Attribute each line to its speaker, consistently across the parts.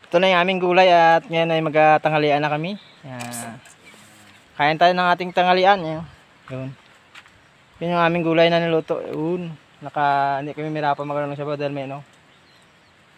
Speaker 1: Ito na yung aming gulay at ngayon ay magtanghalian na kami. Kain tayo ng ating tanghalian. Yun. Yun yung aming gulay na niluto. Yun. Hindi kami mirapan magkaroon ng sabaw dahil may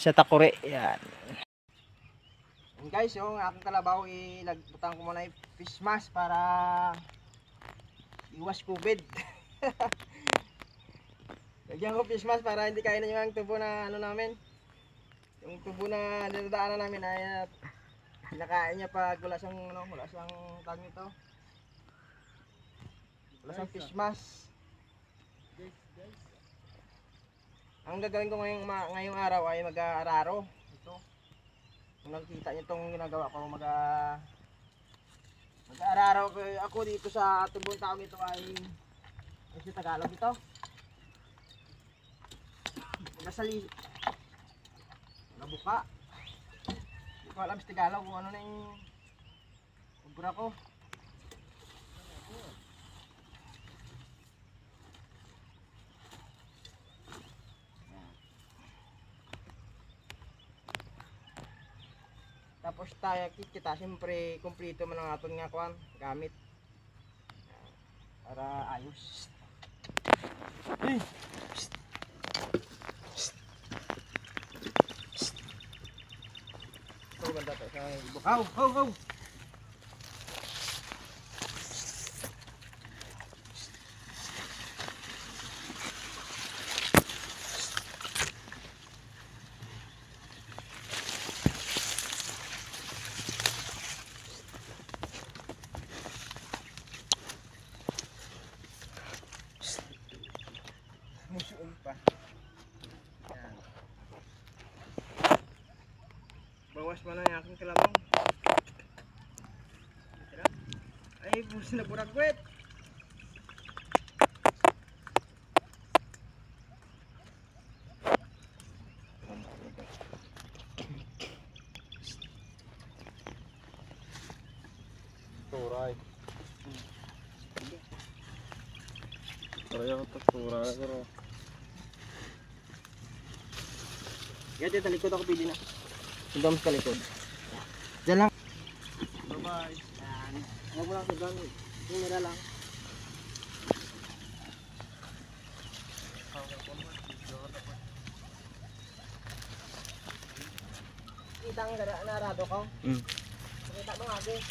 Speaker 1: sa takure. Yan. And guys, yung aking kalabaw ilagbutan ko muna yung fish mask para iwas COVID. Lagyan ko fish mask para hindi kainan yung tubo na namin. Yung tubo na dinadaanan namin ay nakain niya pag wala siyang tawag nito. Wala siyang fish mask. Ang gagawin ko ngayong araw ay mag-araro. Ito. Kung nakikita niyo itong ginagawa ko, mag-araro ako dito sa tubong tao nito ay sa Tagalog ito. Magasali. Nabuka. Hindi ko alam sa Tagalog kung ano na yung ubra ko. Tapos kita siyempre kumpleto man ang aton nga kuan gamit para ayos. Hey. Ito banda to sa bukaw. Ho. Musuon pa. Yan. Bawas man ang aking kalabang. Ay, busi na buragwet. Turay. Turay ako turay pero. Yan, sa likod ako pili na. Sundam sa likod. Diyan lang. Bye-bye. Yan. Huwag mo lang sundam. Yung nila lang. Kita ang narado ko? Kita mo nga din.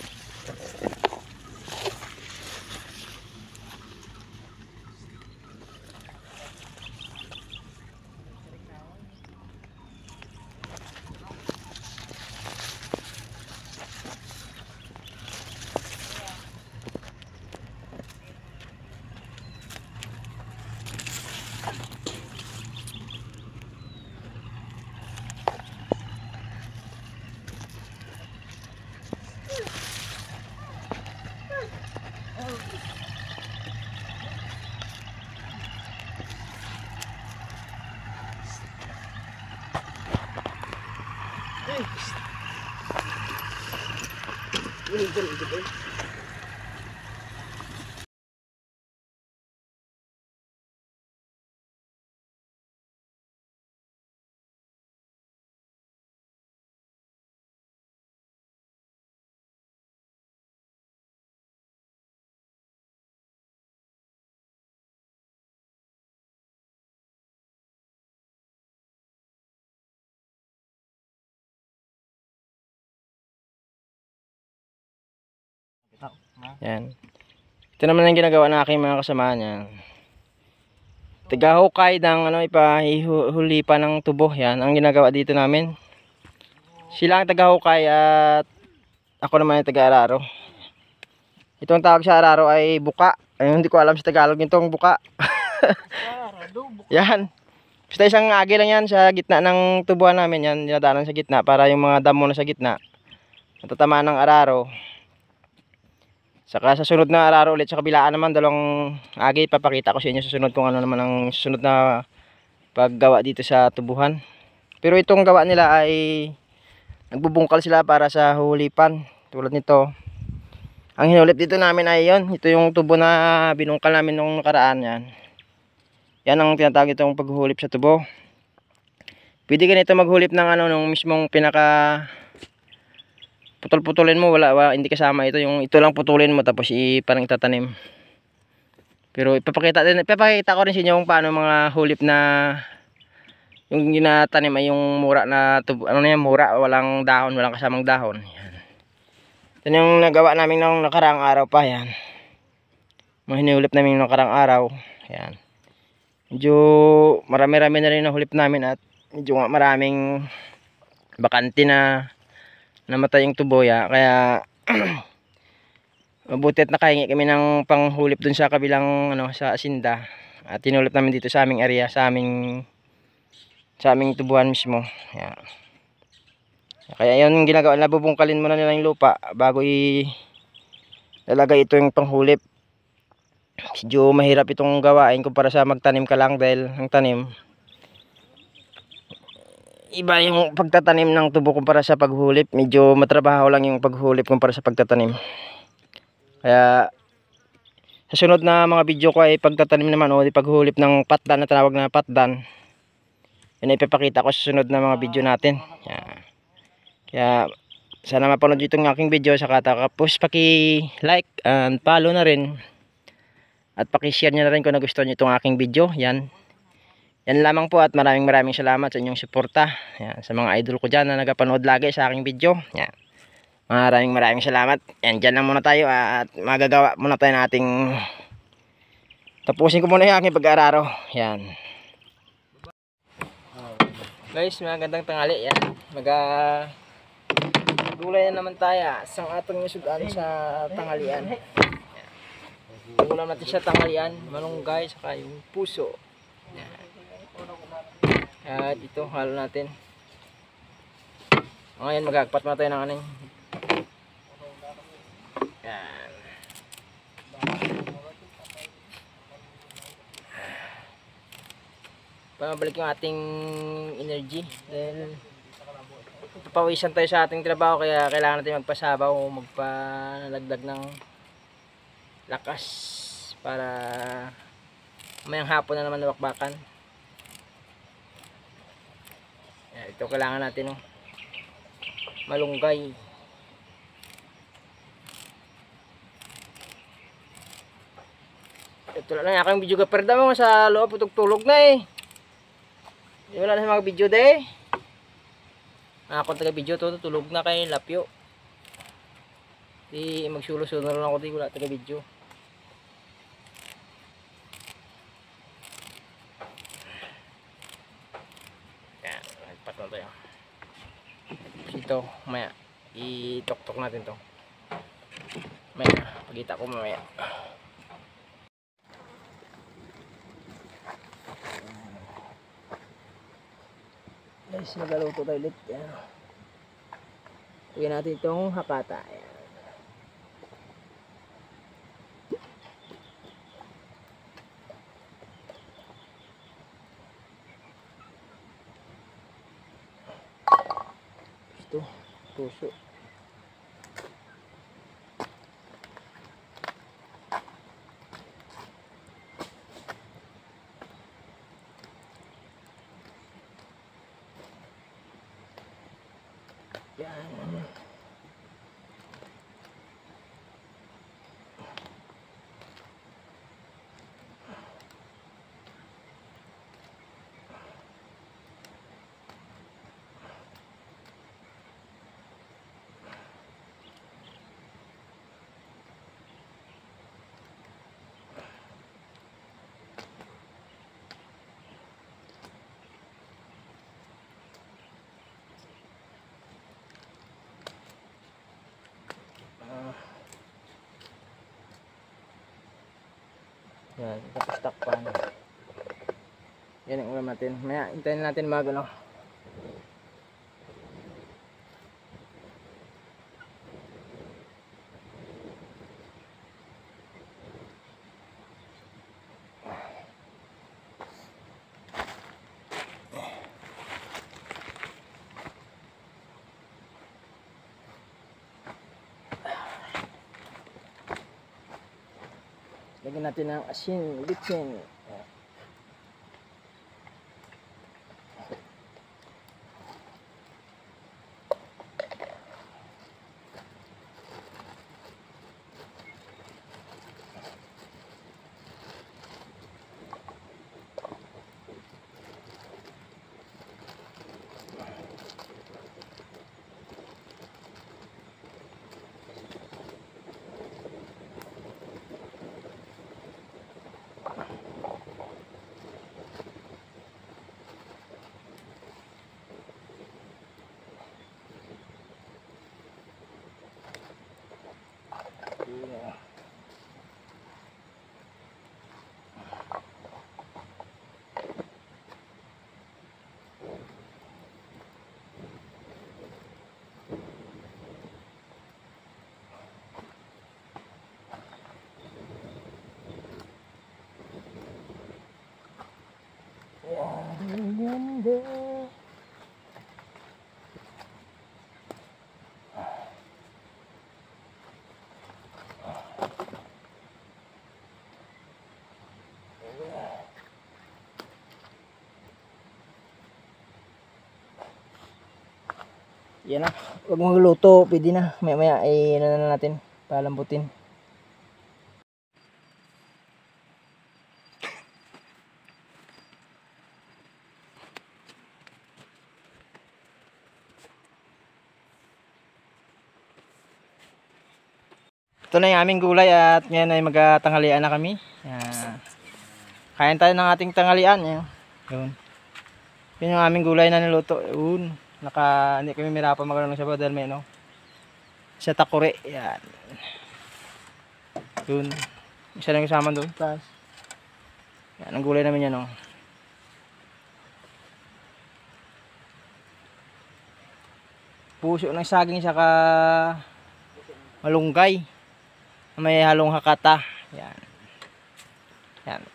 Speaker 1: Yan. Ito naman ang ginagawa ng aking mga kasamahan yan. Tagahukay ng ipahihuli pa ng tubo. Yan ang ginagawa dito namin. Sila ang tagahukay at ako naman yung taga-araro. Itong tawag sa araro ay buka. Ay, hindi ko alam sa Tagalog itong buka. Yan. Basta isang agi lang yan sa gitna ng tubuhan namin. Yan, dinadaanan sa gitna para yung mga damo na sa gitna natatamaan ng araro. Saka sa sunod na araro ulit sa kabilaan naman dalawang agi, papakita ko sa inyo sa sunod kung ano naman ang sunod na paggawa dito sa tubuhan. Pero itong gawa nila ay nagbubungkal sila para sa hulipan tulad nito. Ang hinulip dito namin ay yon, ito yung tubo na binungkal namin nung nakaraan. Yan ang tinatawag itong paghulip sa tubo. Pwede ganito maghulip ng nung mismong pinaka putol-putulin mo, hindi kasama ito. Yung ito lang putulin mo tapos parang itatanim. Pero ipapakita ko rin sa inyo kung paano mga hulip na yung ginatanim ay yung mura na tubo, ano na yan, mura, walang dahon, walang kasamang dahon. Yan. Ito yung nagawa namin nung nakaraang araw pa, yan. Mga hinihulip namin nung nakaraang araw. Yan. Medyo marami-rami na rin ang hulip namin at medyo maraming bakante na namatay yung tuboya. Kaya mabuti at nakahingi kami ng panghulip dun sa kabilang sa asinda. At tinulip namin dito sa aming area, sa aming tubuhan mismo. Yan. Kaya yun yung ginagawa, nabubungkalin muna nila yung lupa bago ilalagay ito yung panghulip. Medyo mahirap itong gawain kumpara sa magtanim ka lang, dahil ang tanim iba yung pagtatanim ng tubo kumpara sa paghulip. Medyo matrabaho lang yung paghulip kumpara sa pagtatanim. Kaya sa sunod na mga video ko ay pagtatanim naman o paghulip ng patdan na tinawag na patdan. Yan ay ipapakita ko sa sunod na mga video natin. Yan. Kaya sana mapanood nyo itong aking video. Saka tapos paki-like and follow na rin. At paki-share nyo na rin kung nagustuhan nyo itong aking video. Yan. Yan lamang po at maraming salamat sa inyong suporta. Yan. Sa mga idol ko dyan na nagapanood lagi sa aking video. Yan. Maraming salamat. Yan, dyan lang muna tayo at magagawa muna tayo ng ating tapusin ko muna yung aking pag-aararo. Yan. Guys, magandang tanghali. Yan. Gulay na naman tayo sa atong sudan sa tanghalian. Ulam natin sa tanghalian, malunggay, saka yung puso. Yan. At ito, halo natin. Ngayon, magagpat muna tayo ng aning. Yan. Pamabalik yung ating energy. Dahil papawisan tayo sa ating trabaho, kaya kailangan natin magpasabaw o magpalagdag ng lakas para mayang hapon na naman nawakbakan. Ito kailangan natin malunggay. Ito lang yung aking video kaperda mo sa loob, tulog na eh. Wala na sa mga video de. Ako taga video to, tulog na kay Lapyo. Di magsulo-sulo lang ako, di wala taga video. Yan, nagpat na tayo. Ito, maya itok-tok natin to. Maya, pagkita ko mamaya. Guys, magaluto tayo ulit. Yan. Lagyan natin itong hakata. Yan. Ito, puso. Yan. Yan, tapos takpan. Yan ang ulam natin. Maya, hintayin natin mag lagyan natin ng asin, bitsin. ganda. Yan na. Huwag mong luto. Pwede na. Maya maya ay ano na natin. Palambutin. Ito na yung aming gulay at ngayon ay magtanghalian na kami. Yan. Kain tayo ng ating tanghalian. Yan. Yun. Yun yung aming gulay na niluto. Yun. Hindi kami mirapan magano ng sabaw dahil may ano. Sa takore. Yan. Yun. Isa lang kasama doon. Tapos. Yan ang gulay namin yan, no. Puso ng saging saka malunggay. May halong hakata. Yan. Yan.